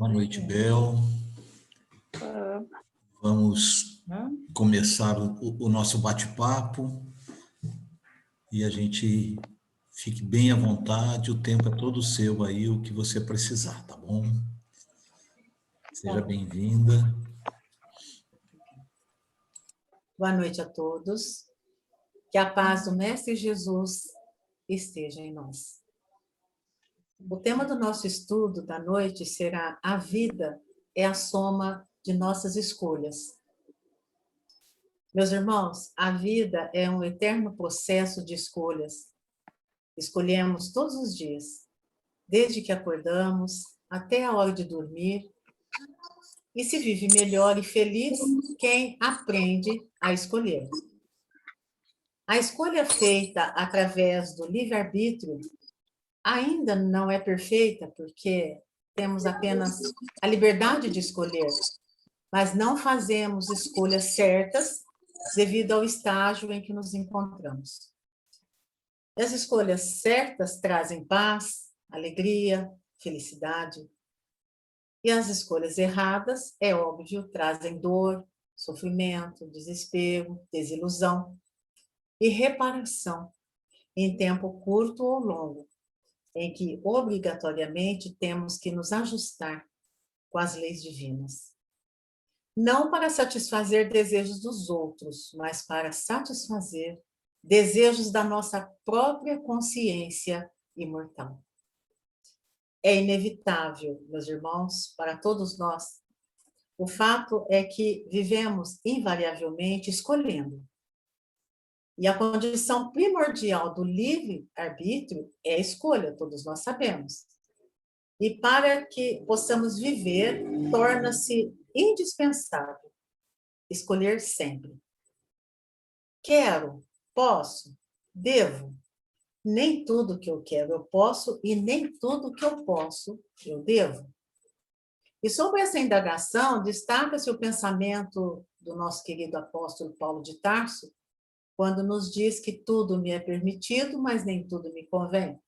Boa noite, Bel. Vamos começar o nosso bate-papo e a gente fique bem à vontade, o tempo é todo seu aí, o que você precisar, tá bom? Seja bem-vinda. Boa noite a todos. Que a paz do Mestre Jesus esteja em nós. O tema do nosso estudo da noite será: a vida é a soma de nossas escolhas. Meus irmãos, a vida é um eterno processo de escolhas. Escolhemos todos os dias, desde que acordamos até a hora de dormir, e se vive melhor e feliz quem aprende a escolher. A escolha feita através do livre-arbítrio ainda não é perfeita, porque temos apenas a liberdade de escolher, mas não fazemos escolhas certas devido ao estágio em que nos encontramos. As escolhas certas trazem paz, alegria, felicidade. E as escolhas erradas, é óbvio, trazem dor, sofrimento, desespero, desilusão e reparação em tempo curto ou longo, em que obrigatoriamente temos que nos ajustar com as leis divinas. Não para satisfazer desejos dos outros, mas para satisfazer desejos da nossa própria consciência imortal. É inevitável, meus irmãos, para todos nós. O fato é que vivemos invariavelmente escolhendo. E a condição primordial do livre-arbítrio é a escolha, todos nós sabemos. E para que possamos viver, torna-se indispensável escolher sempre. Quero, posso, devo. Nem tudo que eu quero eu posso e nem tudo que eu posso eu devo. E sobre essa indagação, destaca-se o pensamento do nosso querido apóstolo Paulo de Tarso, quando nos diz que tudo me é permitido, mas nem tudo me convém.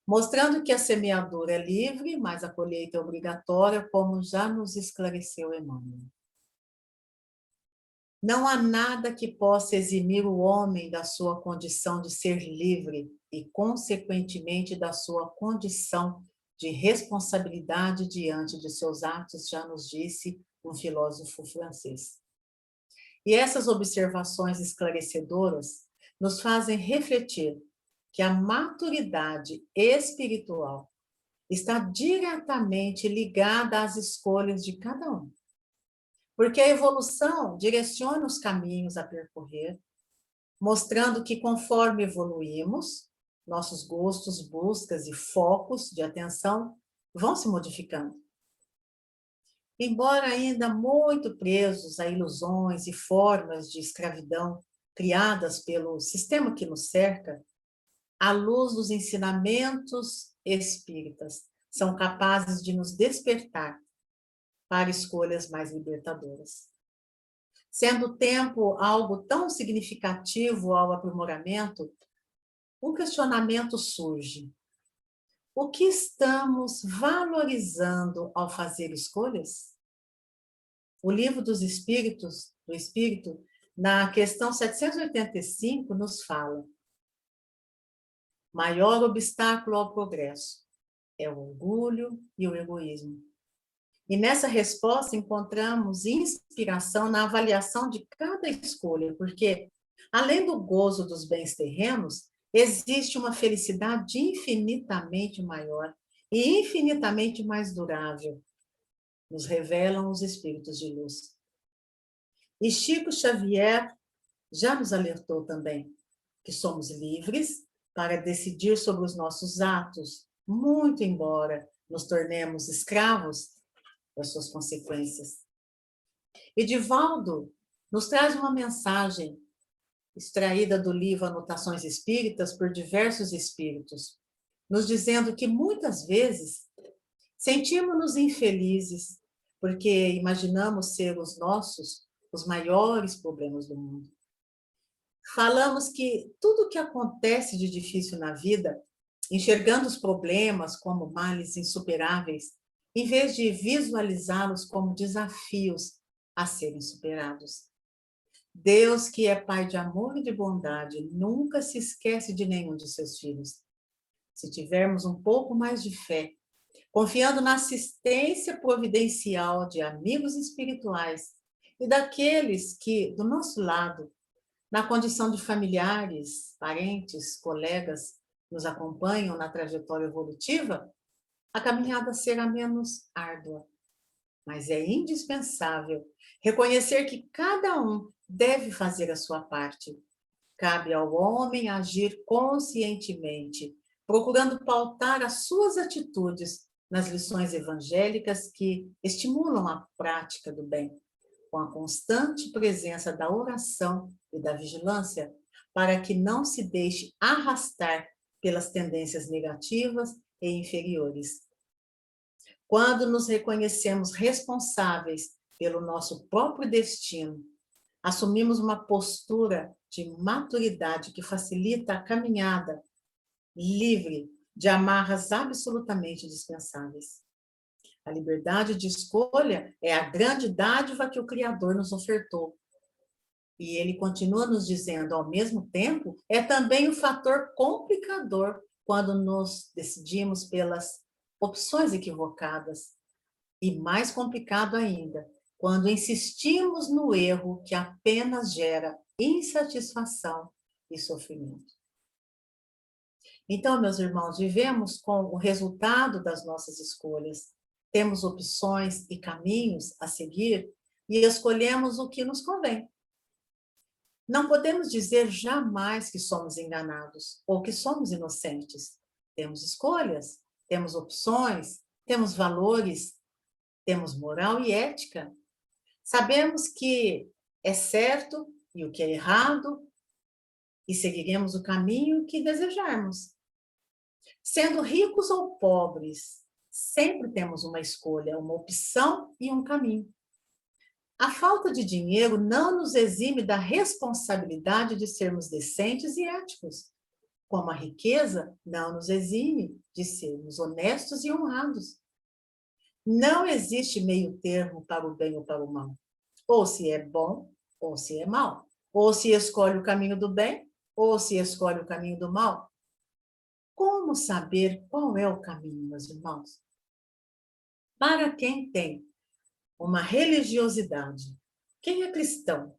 Mostrando que a semeadura é livre, mas a colheita é obrigatória, como já nos esclareceu Emmanuel. Não há nada que possa eximir o homem da sua condição de ser livre e, consequentemente, da sua condição de responsabilidade diante de seus atos, já nos disse um filósofo francês. E essas observações esclarecedoras nos fazem refletir que a maturidade espiritual está diretamente ligada às escolhas de cada um. Porque a evolução direciona os caminhos a percorrer, mostrando que conforme evoluímos, nossos gostos, buscas e focos de atenção vão se modificando. Embora ainda muito presos a ilusões e formas de escravidão criadas pelo sistema que nos cerca, à luz dos ensinamentos espíritas, são capazes de nos despertar para escolhas mais libertadoras. Sendo o tempo algo tão significativo ao aprimoramento, um questionamento surge. O que estamos valorizando ao fazer escolhas? O Livro dos Espíritos, do Espírito, na questão 785, nos fala: maior obstáculo ao progresso é o orgulho e o egoísmo. E nessa resposta encontramos inspiração na avaliação de cada escolha, porque, além do gozo dos bens terrenos, existe uma felicidade infinitamente maior e infinitamente mais durável, nos revelam os espíritos de luz. E Chico Xavier já nos alertou também que somos livres para decidir sobre os nossos atos, muito embora nos tornemos escravos das suas consequências. E Divaldo nos traz uma mensagem extraída do livro Anotações Espíritas por diversos espíritos, nos dizendo que muitas vezes sentimos-nos infelizes porque imaginamos ser os nossos os maiores problemas do mundo. Falamos que tudo o que acontece de difícil na vida, enxergando os problemas como males insuperáveis, em vez de visualizá-los como desafios a serem superados. Deus, que é Pai de amor e de bondade, nunca se esquece de nenhum de seus filhos. Se tivermos um pouco mais de fé, confiando na assistência providencial de amigos espirituais e daqueles que, do nosso lado, na condição de familiares, parentes, colegas, nos acompanham na trajetória evolutiva, a caminhada será menos árdua. Mas é indispensável reconhecer que cada um deve fazer a sua parte. Cabe ao homem agir conscientemente, procurando pautar as suas atitudes nas lições evangélicas que estimulam a prática do bem, com a constante presença da oração e da vigilância, para que não se deixe arrastar pelas tendências negativas e inferiores. Quando nos reconhecemos responsáveis pelo nosso próprio destino, assumimos uma postura de maturidade que facilita a caminhada livre de amarras absolutamente dispensáveis. A liberdade de escolha é a grande dádiva que o Criador nos ofertou. E ele continua nos dizendo, ao mesmo tempo, é também um fator complicador quando nos decidimos pelas opções equivocadas. E mais complicado ainda, quando insistimos no erro que apenas gera insatisfação e sofrimento. Então, meus irmãos, vivemos com o resultado das nossas escolhas. Temos opções e caminhos a seguir e escolhemos o que nos convém. Não podemos dizer jamais que somos enganados ou que somos inocentes. Temos escolhas, temos opções, temos valores, temos moral e ética. Sabemos que é certo e o que é errado e seguiremos o caminho que desejarmos. Sendo ricos ou pobres, sempre temos uma escolha, uma opção e um caminho. A falta de dinheiro não nos exime da responsabilidade de sermos decentes e éticos, como a riqueza não nos exime de sermos honestos e honrados. Não existe meio termo para o bem ou para o mal. Ou se é bom, ou se é mal. Ou se escolhe o caminho do bem, ou se escolhe o caminho do mal. Como saber qual é o caminho, meus irmãos? Para quem tem uma religiosidade, quem é cristão,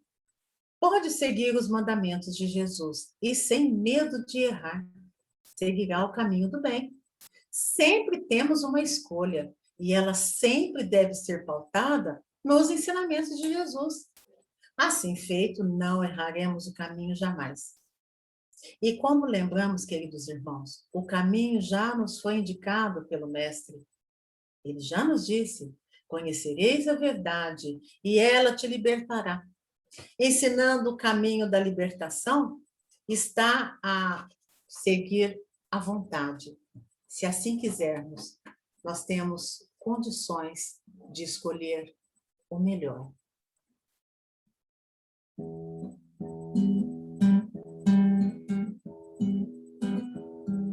pode seguir os mandamentos de Jesus e, sem medo de errar, seguirá o caminho do bem. Sempre temos uma escolha e ela sempre deve ser pautada nos ensinamentos de Jesus. Assim feito, não erraremos o caminho jamais. E como lembramos, queridos irmãos, o caminho já nos foi indicado pelo Mestre. Ele já nos disse: conhecereis a verdade e ela te libertará. Ensinando o caminho da libertação, está a seguir à vontade. Se assim quisermos, nós temos condições de escolher o melhor.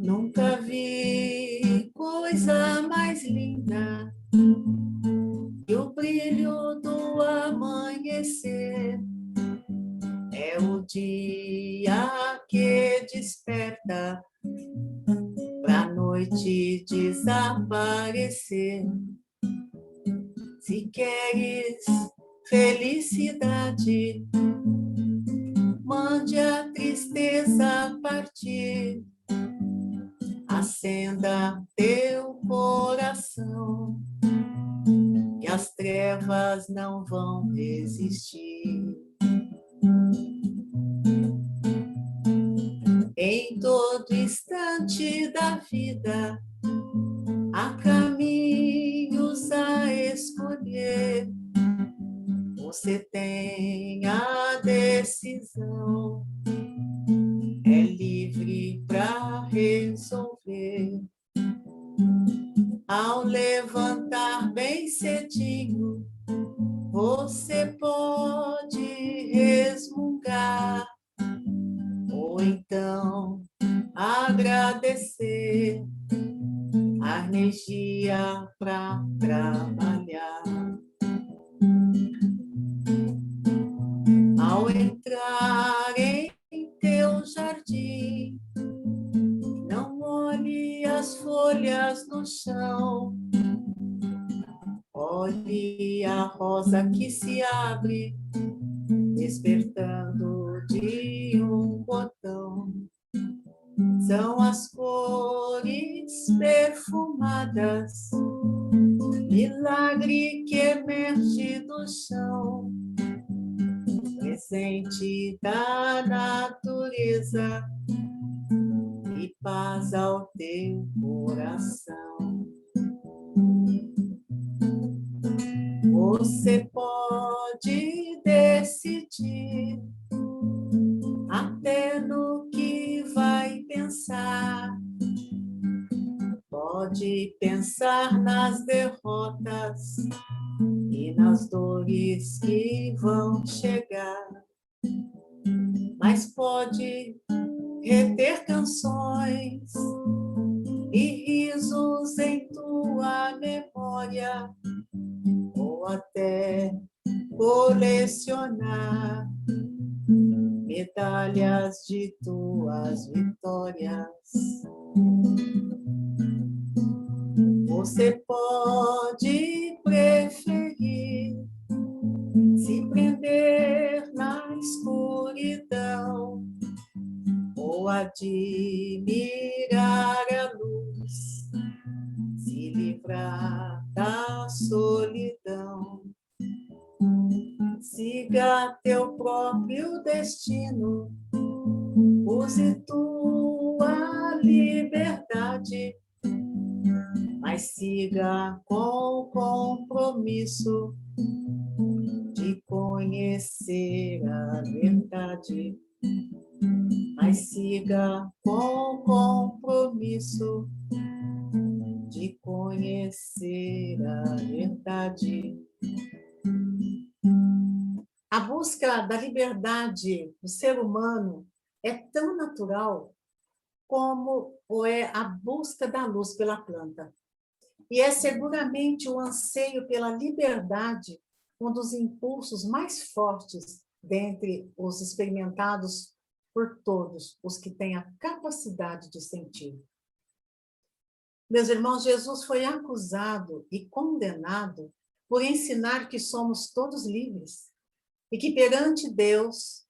Nunca vi coisa mais linda que o brilho do amanhecer. É o dia que desperta pra noite desaparecer. Se queres felicidade, mande a tristeza partir. Acenda teu coração, que as trevas não vão resistir. Em todo instante da vida, há caminhos a escolher. Você tem a decisão, é livre para resolver. Ao levantar bem cedinho, você pode resmungar, ou então agradecer. A energia para trabalhar. Ao entrar em teu jardim, não olhe as folhas no chão. Olhe a rosa que se abre, despertando de um botão. São as cores perfumadas, milagre que emerge do chão, presente da natureza e paz ao teu coração. Você pode decidir até no que vai pensar. Pode pensar nas derrotas e nas dores que vão chegar. Mas pode reter canções e risos em tua memória, ou até colecionar medalhas de tuas vitórias. Você pode preferir se prender na escuridão ou admirar a luz, se livrar da solidão. Siga teu próprio destino, use tua liberdade, mas siga com compromisso de conhecer a verdade. Mas siga com compromisso de conhecer a verdade. A busca da liberdade do ser humano é tão natural como é a busca da luz pela planta. E é seguramente o anseio pela liberdade um dos impulsos mais fortes dentre os experimentados por todos os que têm a capacidade de sentir. Meus irmãos, Jesus foi acusado e condenado por ensinar que somos todos livres e que perante Deus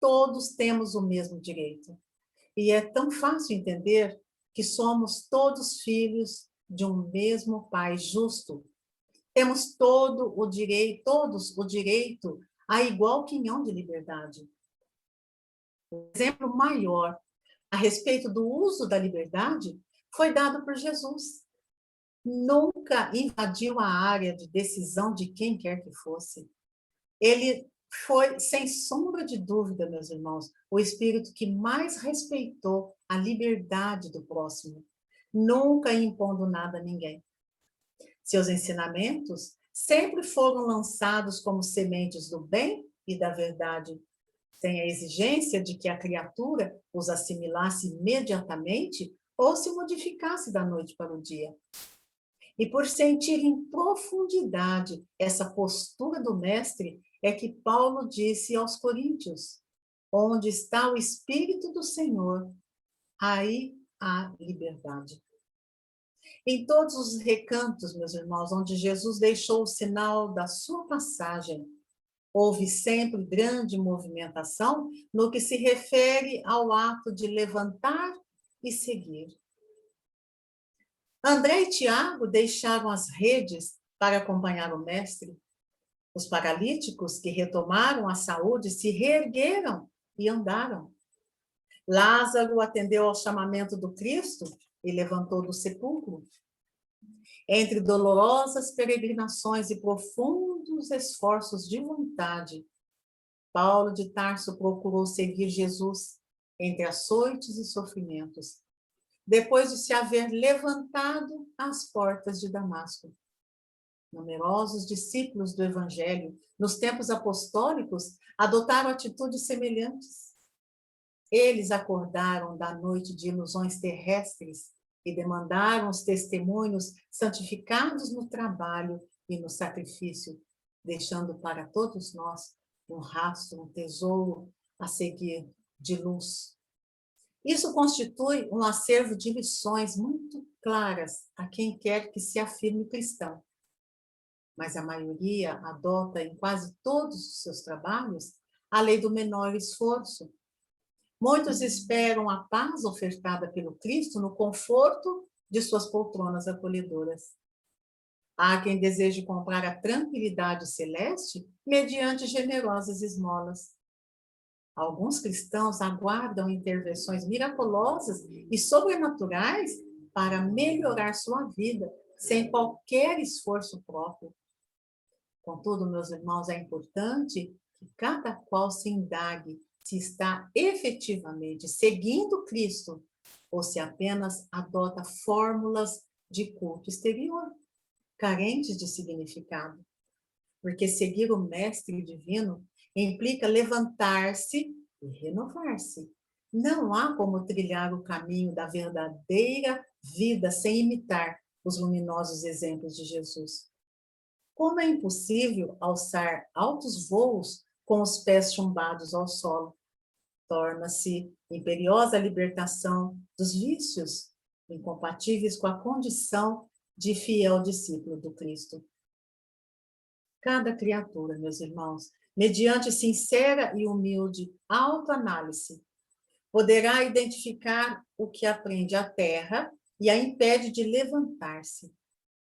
todos temos o mesmo direito. E é tão fácil entender que somos todos filhos de um mesmo Pai justo. Temos todos o direito a igual quinhão de liberdade. O exemplo maior a respeito do uso da liberdade foi dado por Jesus. Nunca invadiu a área de decisão de quem quer que fosse. Ele foi, sem sombra de dúvida, meus irmãos, o espírito que mais respeitou a liberdade do próximo, nunca impondo nada a ninguém. Seus ensinamentos sempre foram lançados como sementes do bem e da verdade, sem a exigência de que a criatura os assimilasse imediatamente ou se modificasse da noite para o dia. E por sentir em profundidade essa postura do mestre, é que Paulo disse aos Coríntios: onde está o Espírito do Senhor, aí há liberdade. Em todos os recantos, meus irmãos, onde Jesus deixou o sinal da sua passagem, houve sempre grande movimentação no que se refere ao ato de levantar e seguir. André e Tiago deixaram as redes para acompanhar o mestre. Os paralíticos que retomaram a saúde se reergueram e andaram. Lázaro atendeu ao chamamento do Cristo e levantou do sepulcro. Entre dolorosas peregrinações e profundos esforços de vontade, Paulo de Tarso procurou seguir Jesus entre açoites e sofrimentos, depois de se haver levantado às portas de Damasco. Numerosos discípulos do Evangelho, nos tempos apostólicos, adotaram atitudes semelhantes. Eles acordaram da noite de ilusões terrestres e demandaram os testemunhos santificados no trabalho e no sacrifício, deixando para todos nós um rastro, um tesouro a seguir de luz. Isso constitui um acervo de lições muito claras a quem quer que se afirme cristão. Mas a maioria adota em quase todos os seus trabalhos a lei do menor esforço. Muitos esperam a paz ofertada pelo Cristo no conforto de suas poltronas acolhedoras. Há quem deseje comprar a tranquilidade celeste mediante generosas esmolas. Alguns cristãos aguardam intervenções miraculosas e sobrenaturais para melhorar sua vida, sem qualquer esforço próprio. Contudo, meus irmãos, é importante que cada qual se indague se está efetivamente seguindo Cristo ou se apenas adota fórmulas de culto exterior, carentes de significado. Porque seguir o Mestre Divino implica levantar-se e renovar-se. Não há como trilhar o caminho da verdadeira vida sem imitar os luminosos exemplos de Jesus. Como é impossível alçar altos voos com os pés chumbados ao solo? Torna-se imperiosa a libertação dos vícios, incompatíveis com a condição de fiel discípulo do Cristo. Cada criatura, meus irmãos, mediante sincera e humilde autoanálise, poderá identificar o que aprende a terra e a impede de levantar-se.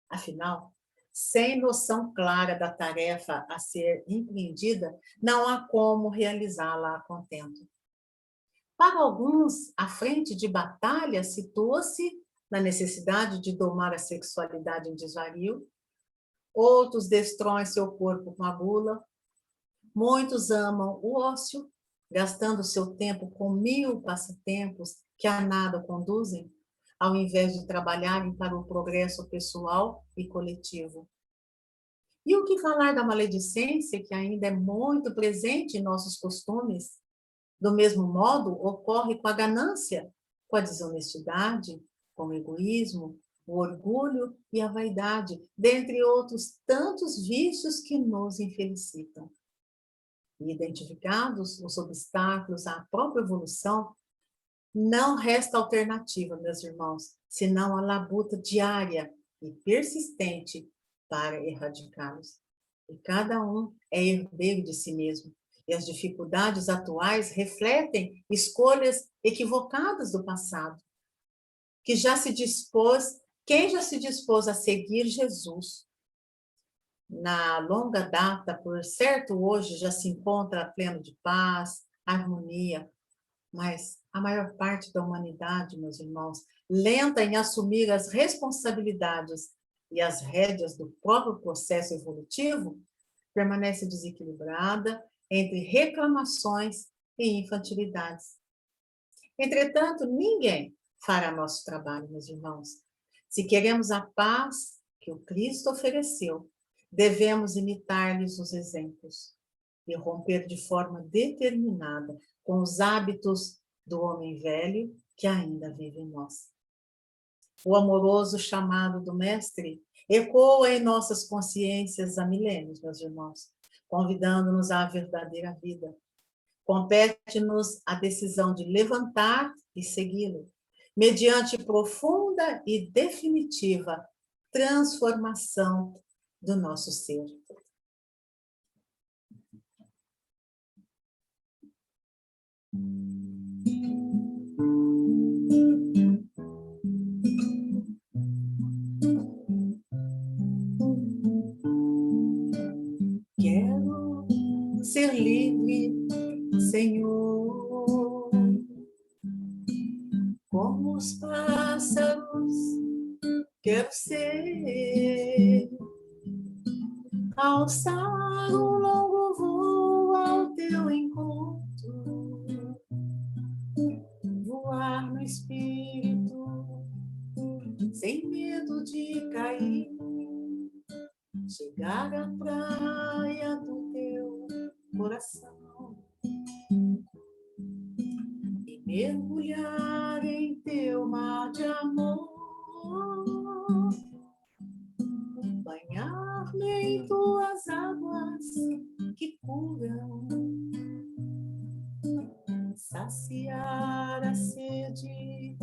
Afinal, sem noção clara da tarefa a ser empreendida, não há como realizá-la a contento. Para alguns, a frente de batalha situa-se na necessidade de domar a sexualidade em desvario. Outros destroem seu corpo com a gula. Muitos amam o ócio, gastando seu tempo com 1000 passatempos que a nada conduzem, ao invés de trabalharem para o progresso pessoal e coletivo. E o que falar da maledicência, que ainda é muito presente em nossos costumes? Do mesmo modo, ocorre com a ganância, com a desonestidade, com o egoísmo, o orgulho e a vaidade, dentre outros tantos vícios que nos infelicitam. E identificados os obstáculos à própria evolução, não resta alternativa, meus irmãos, senão a labuta diária e persistente para erradicá-los. E cada um é herdeiro de si mesmo. E as dificuldades atuais refletem escolhas equivocadas do passado. Quem já se dispôs a seguir Jesus na longa data, por certo, hoje já se encontra pleno de paz, harmonia, mas a maior parte da humanidade, meus irmãos, lenta em assumir as responsabilidades e as rédeas do próprio processo evolutivo, permanece desequilibrada entre reclamações e infantilidades. Entretanto, ninguém fará nosso trabalho, meus irmãos. Se queremos a paz que o Cristo ofereceu, devemos imitar-lhes os exemplos e romper de forma determinada com os hábitos do homem velho que ainda vive em nós. O amoroso chamado do Mestre ecoa em nossas consciências há milênios, meus irmãos, convidando-nos à verdadeira vida. Compete-nos a decisão de levantar e segui-lo, mediante profunda e definitiva transformação do nosso ser. Quero ser livre, Senhor, como os pássaros, quero ser, alçar um longo voo ao teu encontro, voar no espírito, sem medo de cair, chegar à praia do teu coração e mergulhar em teu mar de amor. tuas águas que curam, saciar a sede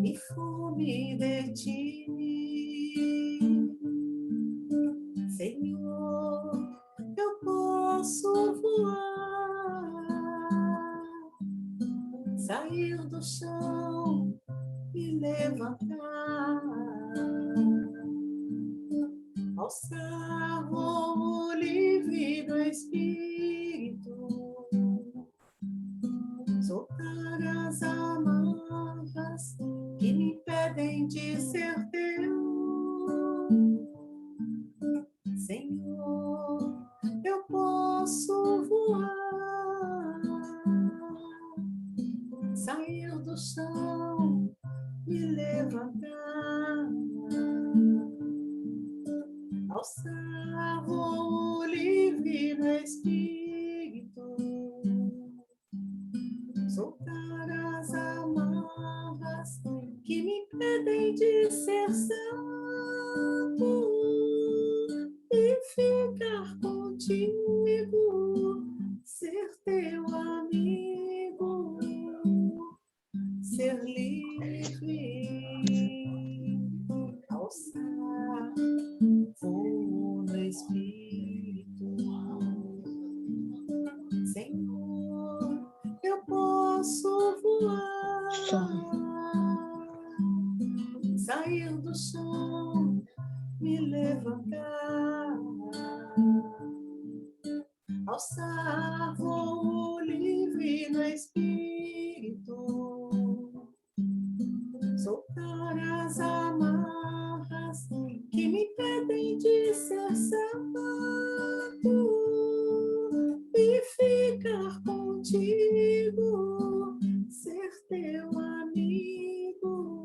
e fome de ti. Senhor, eu posso voar, sair do chão e levantar, alçar voo livre do Espírito, soltar as amarras que me impedem de ser teu. Senhor, eu posso voar, sair do chão, me levantar, alçar voo livre no Espírito, soltar as amarras que me impedem de ser santo e ficar contigo, ser teu amigo, ser livre, alçar voo no Espírito. Senhor, eu posso voar, sair do chão, me levantar, alçar voo livre no Espírito, soltar as amarras que me impedem de ser santo e ficar contigo, ser teu amigo,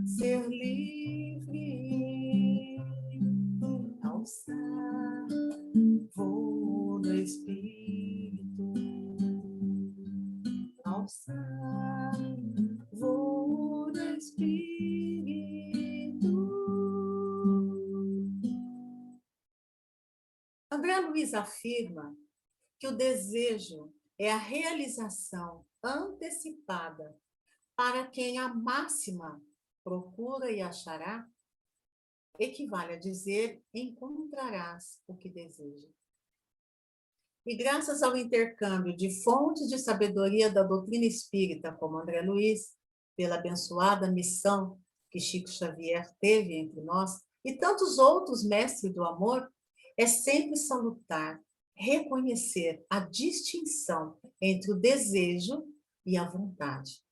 ser livre, alçar voo no Espírito, alçar voo no Espírito. André Luiz afirma que o desejo é a realização antecipada para quem a máxima procura e achará, equivale a dizer: encontrarás o que deseja. E graças ao intercâmbio de fontes de sabedoria da doutrina espírita, como André Luiz, pela abençoada missão que Chico Xavier teve entre nós, e tantos outros mestres do amor, é sempre salutar, reconhecer a distinção entre o desejo e a vontade.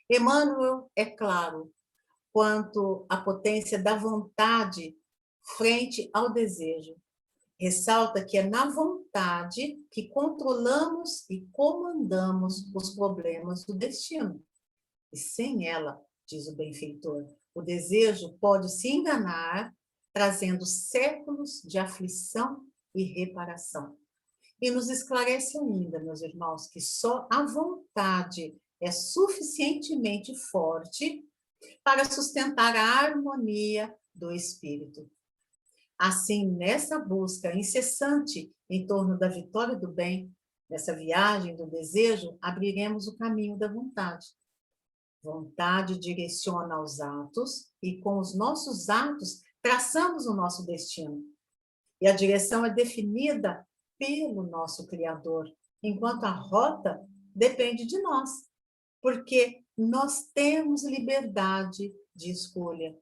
Emmanuel é claro quanto à potência da vontade frente ao desejo. Ressalta que é na vontade que controlamos e comandamos os problemas do destino. E sem ela, diz o benfeitor, o desejo pode se enganar, trazendo séculos de aflição e reparação. E nos esclarece ainda, meus irmãos, que só a vontade é suficientemente forte para sustentar a harmonia do espírito. Assim, nessa busca incessante em torno da vitória do bem, nessa viagem do desejo, abriremos o caminho da vontade. Vontade direciona os atos e com os nossos atos traçamos o nosso destino. E a direção é definida pelo nosso Criador, enquanto a rota depende de nós, porque nós temos liberdade de escolha.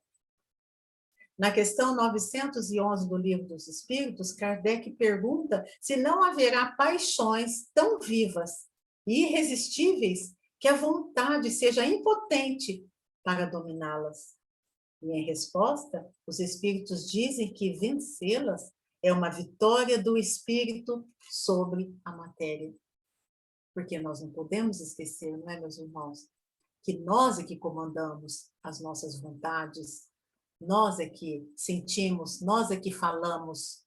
Na questão 911 do Livro dos Espíritos, Kardec pergunta se não haverá paixões tão vivas e irresistíveis que a vontade seja impotente para dominá-las. E em resposta, os Espíritos dizem que vencê-las é uma vitória do Espírito sobre a matéria. Porque nós não podemos esquecer, não é, meus irmãos, que nós é que comandamos as nossas vontades, nós é que sentimos, nós é que falamos,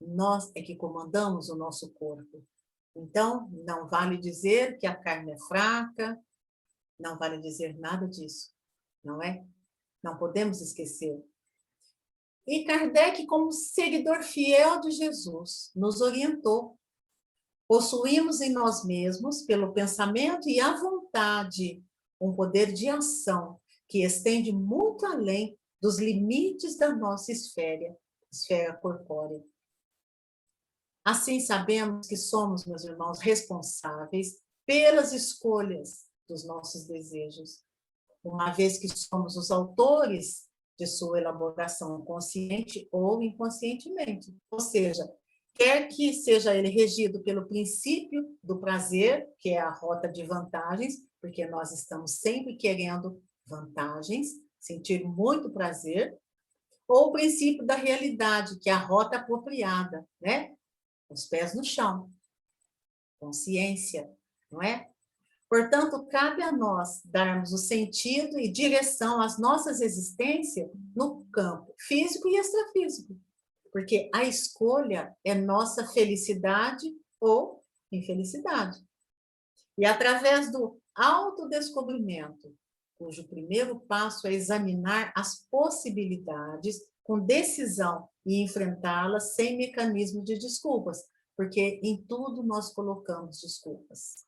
nós é que comandamos o nosso corpo. Então, não vale dizer que a carne é fraca, não vale dizer nada disso, não é? Não podemos esquecer. E Kardec, como seguidor fiel de Jesus, nos orientou. Possuímos em nós mesmos, pelo pensamento e a vontade, um poder de ação que estende muito além dos limites da nossa esfera corpórea. Assim, sabemos que somos, meus irmãos, responsáveis pelas escolhas dos nossos desejos, uma vez que somos os autores de sua elaboração consciente ou inconscientemente. Ou seja, quer que seja ele regido pelo princípio do prazer, que é a rota de vantagens, porque nós estamos sempre querendo vantagens, sentir muito prazer, ou o princípio da realidade, que é a rota apropriada, né? Os pés no chão, consciência, não é? Portanto, cabe a nós darmos o sentido e direção às nossas existências no campo físico e extrafísico, porque a escolha é nossa felicidade ou infelicidade. E através do autodescobrimento, cujo primeiro passo é examinar as possibilidades com decisão e enfrentá-las sem mecanismo de desculpas, porque em tudo nós colocamos desculpas.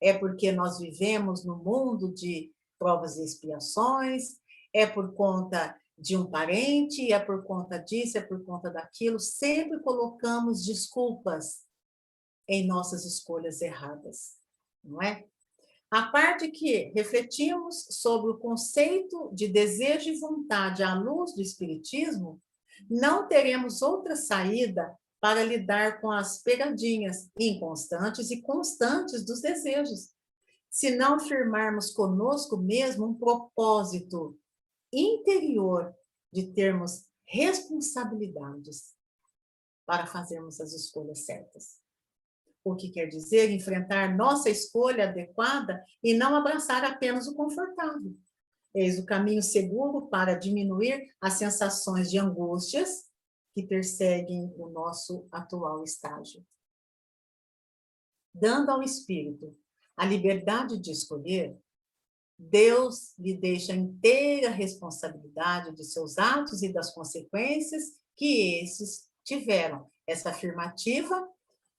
É porque nós vivemos no mundo de provas e expiações, é por conta de um parente, é por conta disso, é por conta daquilo, sempre colocamos desculpas em nossas escolhas erradas, não é? A parte que refletimos sobre o conceito de desejo e vontade à luz do Espiritismo, não teremos outra saída para lidar com as pegadinhas inconstantes e constantes dos desejos, se não firmarmos conosco mesmo um propósito interior de termos responsabilidades para fazermos as escolhas certas. O que quer dizer enfrentar nossa escolha adequada e não abraçar apenas o confortável. Eis o caminho seguro para diminuir as sensações de angústias que perseguem o nosso atual estágio. Dando ao espírito a liberdade de escolher, Deus lhe deixa inteira responsabilidade de seus atos e das consequências que esses tiveram. Essa afirmativa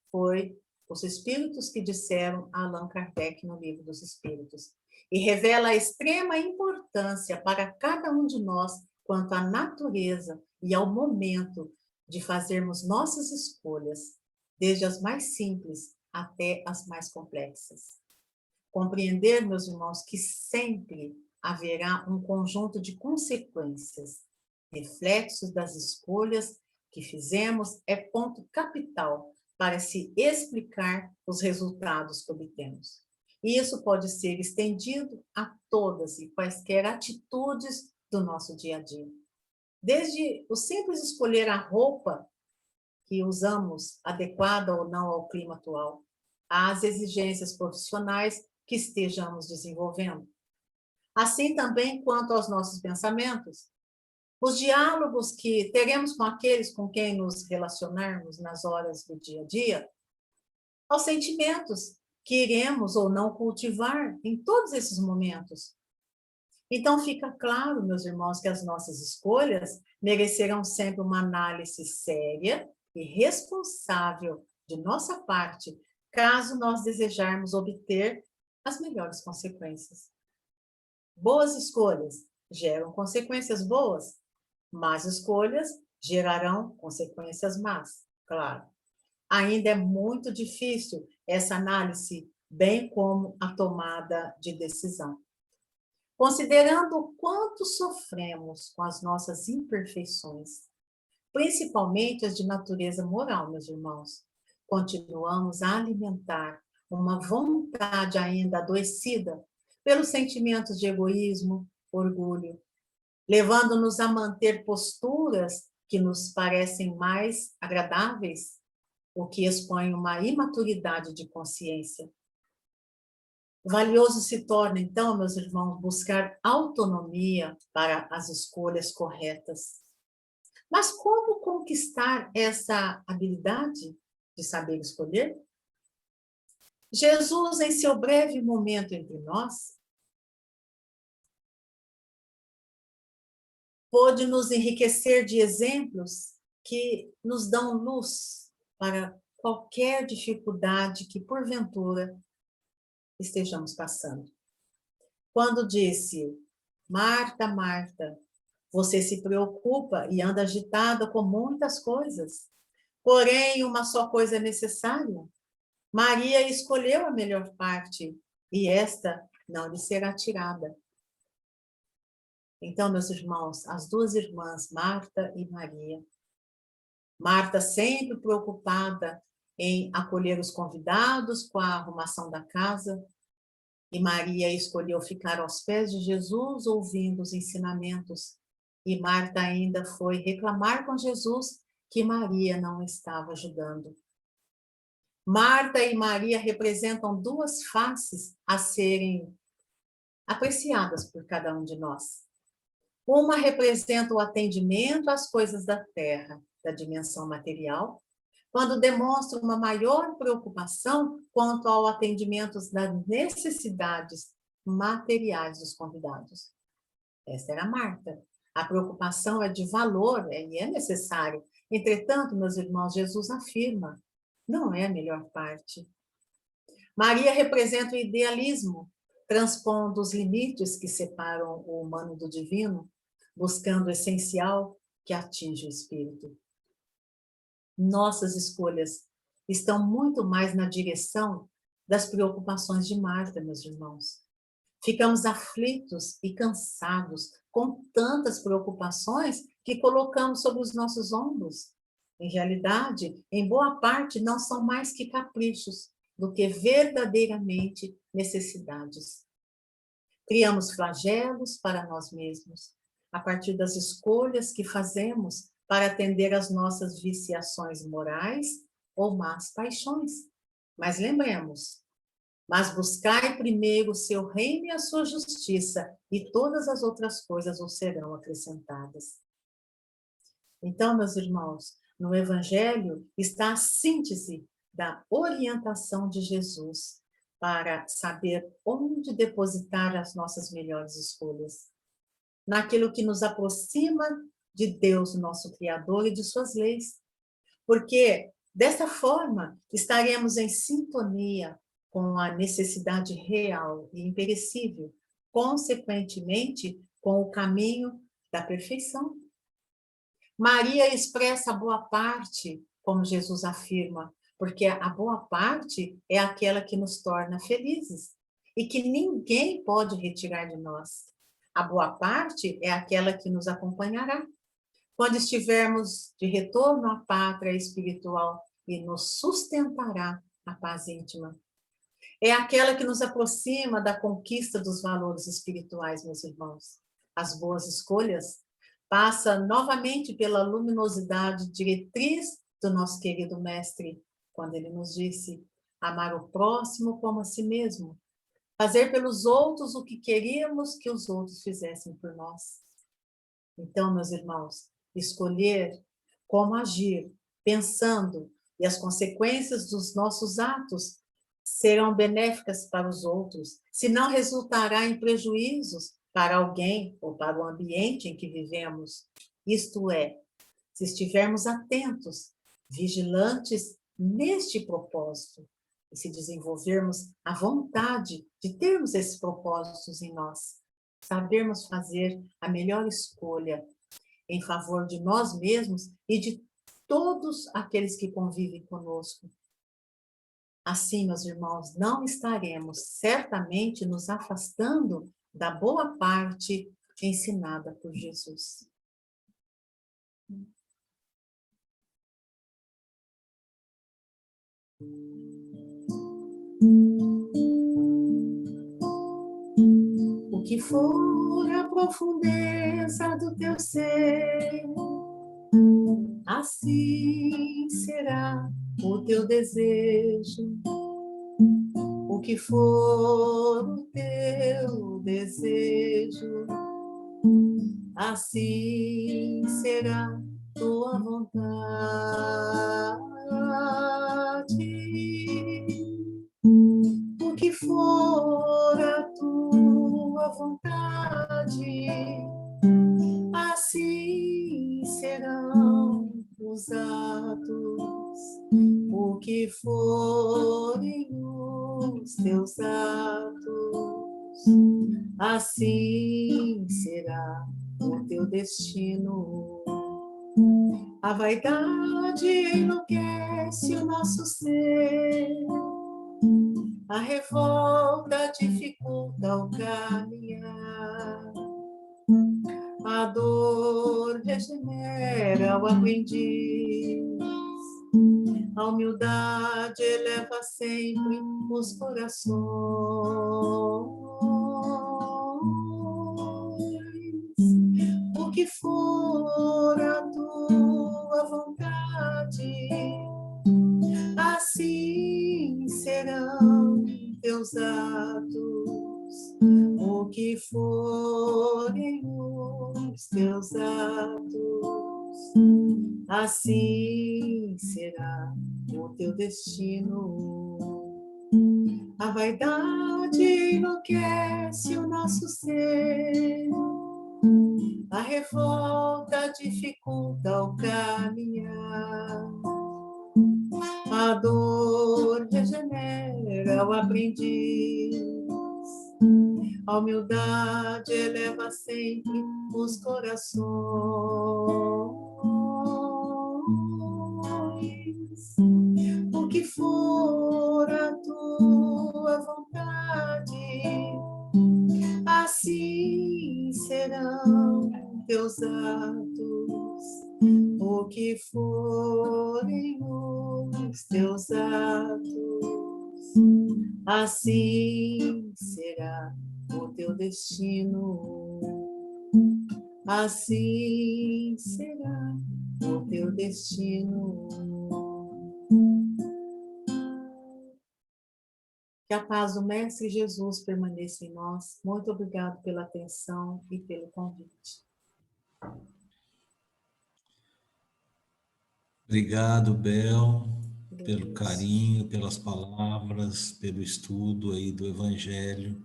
foi os espíritos que disseram a Allan Kardec no Livro dos Espíritos. E revela a extrema importância para cada um de nós quanto à natureza e ao momento de fazermos nossas escolhas, desde as mais simples até as mais complexas. Compreender, meus irmãos, que sempre haverá um conjunto de consequências, reflexos das escolhas que fizemos, é ponto capital para se explicar os resultados que obtemos. E isso pode ser estendido a todas e quaisquer atitudes do nosso dia a dia. Desde o simples escolher a roupa que usamos, adequada ou não ao clima atual, às exigências profissionais que estejamos desenvolvendo. Assim também quanto aos nossos pensamentos, os diálogos que teremos com aqueles com quem nos relacionarmos nas horas do dia a dia, aos sentimentos que iremos ou não cultivar em todos esses momentos. Então fica claro, meus irmãos, que as nossas escolhas merecerão sempre uma análise séria e responsável de nossa parte, caso nós desejarmos obter as melhores consequências. Boas escolhas geram consequências boas, más escolhas gerarão consequências más, claro. Ainda é muito difícil essa análise, bem como a tomada de decisão. Considerando o quanto sofremos com as nossas imperfeições, principalmente as de natureza moral, meus irmãos, continuamos a alimentar uma vontade ainda adoecida pelos sentimentos de egoísmo, orgulho, levando-nos a manter posturas que nos parecem mais agradáveis, o que expõe uma imaturidade de consciência. Valioso se torna, então, meus irmãos, buscar autonomia para as escolhas corretas. Mas como conquistar essa habilidade de saber escolher? Jesus, em seu breve momento entre nós, pôde nos enriquecer de exemplos que nos dão luz para qualquer dificuldade que, porventura, estejamos passando. Quando disse, Marta, Marta, você se preocupa e anda agitada com muitas coisas, porém uma só coisa é necessária. Maria escolheu a melhor parte e esta não lhe será tirada. Então, meus irmãos, as duas irmãs, Marta e Maria. Marta sempre preocupada em acolher os convidados com a arrumação da casa, e Maria escolheu ficar aos pés de Jesus ouvindo os ensinamentos. E Marta ainda foi reclamar com Jesus que Maria não estava ajudando. Marta e Maria representam duas faces a serem apreciadas por cada um de nós. Uma representa o atendimento às coisas da terra, da dimensão material, quando demonstra uma maior preocupação quanto ao atendimento das necessidades materiais dos convidados. Essa era Marta. A preocupação é de valor e é necessária. Entretanto, meus irmãos, Jesus afirma, não é a melhor parte. Maria representa o idealismo, transpondo os limites que separam o humano do divino, buscando o essencial que atinge o espírito. Nossas escolhas estão muito mais na direção das preocupações de Marta, meus irmãos. Ficamos aflitos e cansados com tantas preocupações que colocamos sobre os nossos ombros. Em realidade, em boa parte, não são mais que caprichos do que verdadeiramente necessidades. Criamos flagelos para nós mesmos, a partir das escolhas que fazemos para atender às nossas viciações morais ou más paixões. Mas lembremos, mas buscai primeiro o seu reino e a sua justiça, e todas as outras coisas vos serão acrescentadas. Então, meus irmãos, no Evangelho está a síntese da orientação de Jesus para saber onde depositar as nossas melhores escolhas. Naquilo que nos aproxima de Deus, nosso Criador, e de suas leis. Porque, dessa forma, estaremos em sintonia com a necessidade real e imperecível, consequentemente, com o caminho da perfeição. Maria expressa a boa parte, como Jesus afirma, porque a boa parte é aquela que nos torna felizes e que ninguém pode retirar de nós. A boa parte é aquela que nos acompanhará quando estivermos de retorno à pátria espiritual e nos sustentará a paz íntima. É aquela que nos aproxima da conquista dos valores espirituais, meus irmãos. As boas escolhas passam novamente pela luminosidade diretriz do nosso querido mestre, quando ele nos disse, amar o próximo como a si mesmo, fazer pelos outros o que queríamos que os outros fizessem por nós. Então, meus irmãos, escolher como agir, pensando, e as consequências dos nossos atos serão benéficas para os outros, se não resultará em prejuízos para alguém ou para o ambiente em que vivemos. Isto é, se estivermos atentos, vigilantes neste propósito, e se desenvolvermos a vontade de termos esses propósitos em nós, sabermos fazer a melhor escolha em favor de nós mesmos e de todos aqueles que convivem conosco. Assim, meus irmãos, não estaremos certamente nos afastando da boa parte ensinada por Jesus. O que for a profundeza do teu ser, assim será o teu desejo. O que for o teu desejo, assim será tua vontade. O que for a tua vontade, assim teus atos, o que forem os teus atos, assim será o teu destino. A vaidade enlouquece o nosso ser, a revolta dificulta o caminhar, a dor regenera o aprendiz, a humildade eleva sempre os corações. O que for a tua vontade, assim serão teus atos. O que forem os teus atos, assim será o teu destino. A vaidade enlouquece o nosso ser, a revolta dificulta o caminhar, a dor regenera o aprendiz, a humildade eleva sempre os corações. O que for a tua vontade, assim serão teus atos. O que forem os teus atos, assim será o teu destino. Assim será o teu destino. Que a paz do Mestre Jesus permaneça em nós. Muito obrigado pela atenção e pelo convite. Obrigado, Bel, pelo carinho, pelas palavras, pelo estudo aí do Evangelho.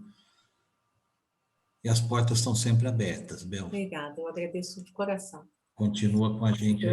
E as portas estão sempre abertas, Bel. Obrigada, eu agradeço de coração. Continua com a gente.